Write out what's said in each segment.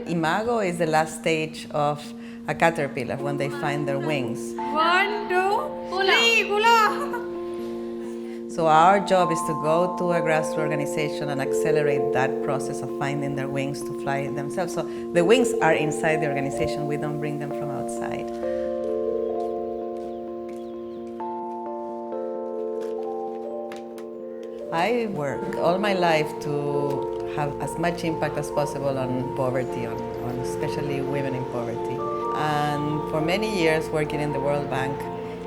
Imago is the last stage of a caterpillar when they find their wings. 1, 2, 3, pula. So our job is to go to a grassroots organization and accelerate that process of finding their wings to fly themselves. So the wings are inside the organization, we don't bring them from outside. I work all my life to have as much impact as possible on poverty, on especially women in poverty. And for many years working in the World Bank,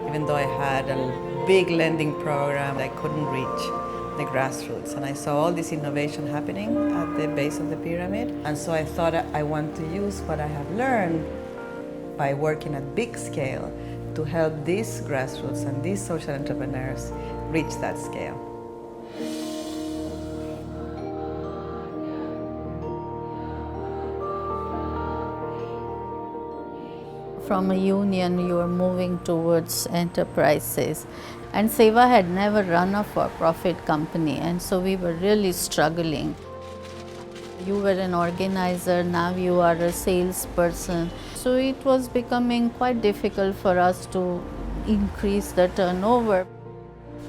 even though I had a big lending program, I couldn't reach the grassroots. And I saw all this innovation happening at the base of the pyramid. And so I thought I want to use what I have learned by working at big scale to help these grassroots and these social entrepreneurs reach that scale. From a union, you are moving towards enterprises. And Seva had never run a for-profit company, and so we were really struggling. You were an organizer, now you are a salesperson. So it was becoming quite difficult for us to increase the turnover.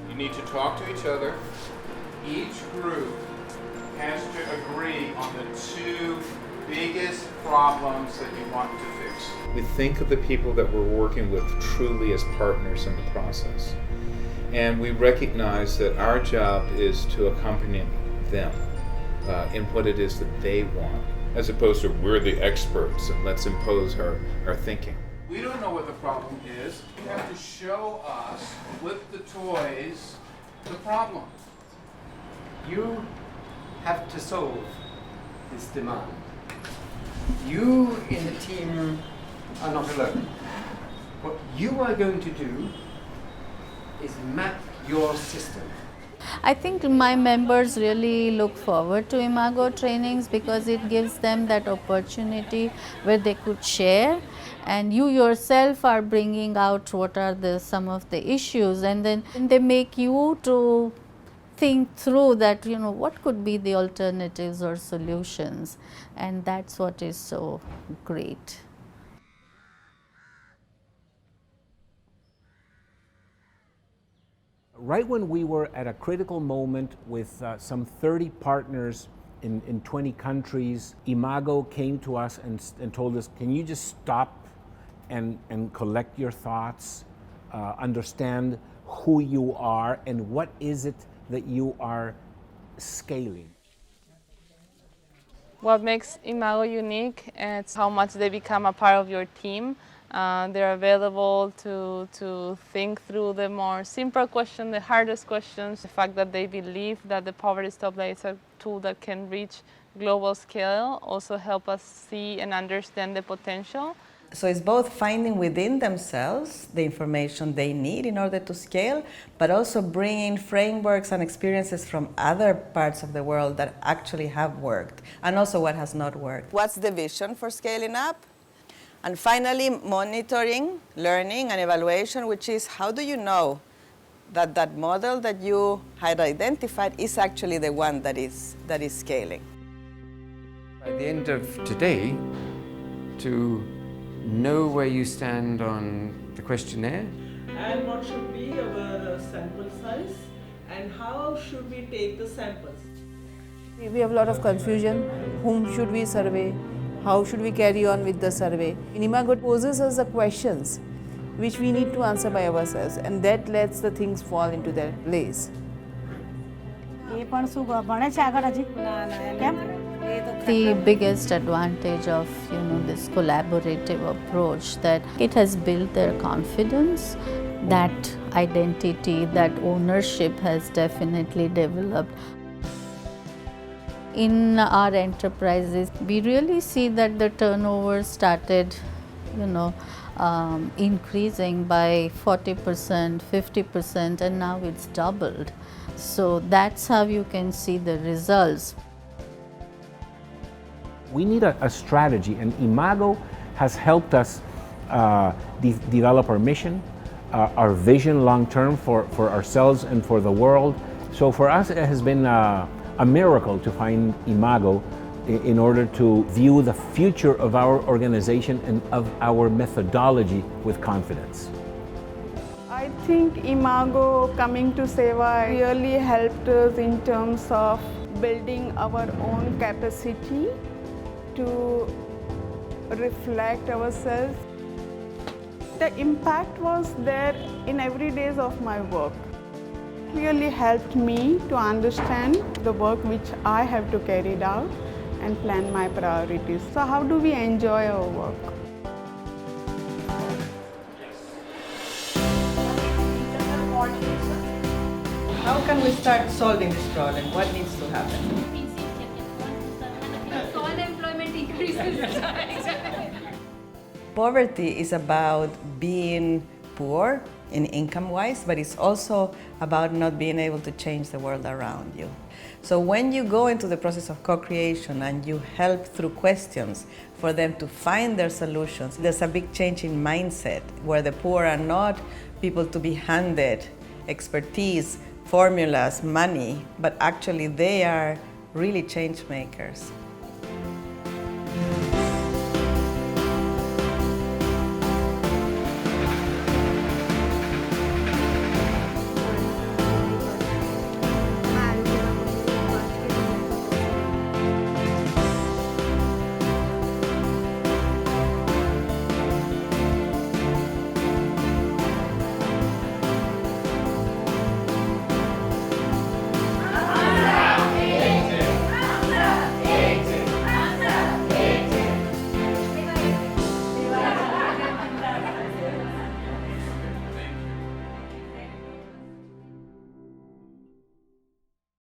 You need to talk to each other. Each group has to agree on the 2 biggest problems that you want to fix. We think of the people that we're working with truly as partners in the process. And we recognize that our job is to accompany them in what it is that they want, as opposed to we're the experts and let's impose our thinking. We don't know what the problem is. You have to show us with the toys the problem. You have to solve this demand. You in the team are not alone. What you are going to do is map your system. I think my members really look forward to Imago trainings because it gives them that opportunity where they could share, and you yourself are bringing out what are some of the issues, and then they make you to think through that, what could be the alternatives or solutions, and that's what is so great. Right when we were at a critical moment with some 30 partners in 20 countries, Imago came to us and told us, can you just stop and collect your thoughts, understand who you are and what is it that you are scaling? What makes Imago unique is how much they become a part of your team. They're available to think through the more simple questions, the hardest questions. The fact that they believe that the Poverty Stoplight is a tool that can reach global scale also help us see and understand the potential. So it's both finding within themselves the information they need in order to scale, but also bringing frameworks and experiences from other parts of the world that actually have worked, and also what has not worked. What's the vision for scaling up? And finally, monitoring, learning, and evaluation, which is how do you know that that model that you had identified is actually the one that is scaling? By the end of today, to know where you stand on the questionnaire. And what should be our sample size and how should we take the samples? We have a lot of confusion. Whom should we survey? How should we carry on with the survey? Imago poses us the questions which we need to answer by ourselves, and that lets the things fall into their place. The biggest advantage of this collaborative approach that it has built their confidence, that identity, that ownership has definitely developed. In our enterprises, we really see that the turnover started, increasing by 40%, 50%, and now it's doubled. So that's how you can see the results. We need a strategy, and Imago has helped us develop our mission, our vision long term for ourselves and for the world, So for us, it has been a miracle to find Imago in order to view the future of our organization and of our methodology with confidence. I think Imago coming to Seva really helped us in terms of building our own capacity to reflect ourselves. The impact was there in every days of my work. It really helped me to understand the work which I have to carry out and plan my priorities. So how do we enjoy our work? How can we start solving this problem? What needs to happen? So unemployment increases. Poverty is about being poor in income-wise, but it's also about not being able to change the world around you. So when you go into the process of co-creation and you help through questions for them to find their solutions, there's a big change in mindset where the poor are not people to be handed expertise, formulas, money, but actually they are really change makers.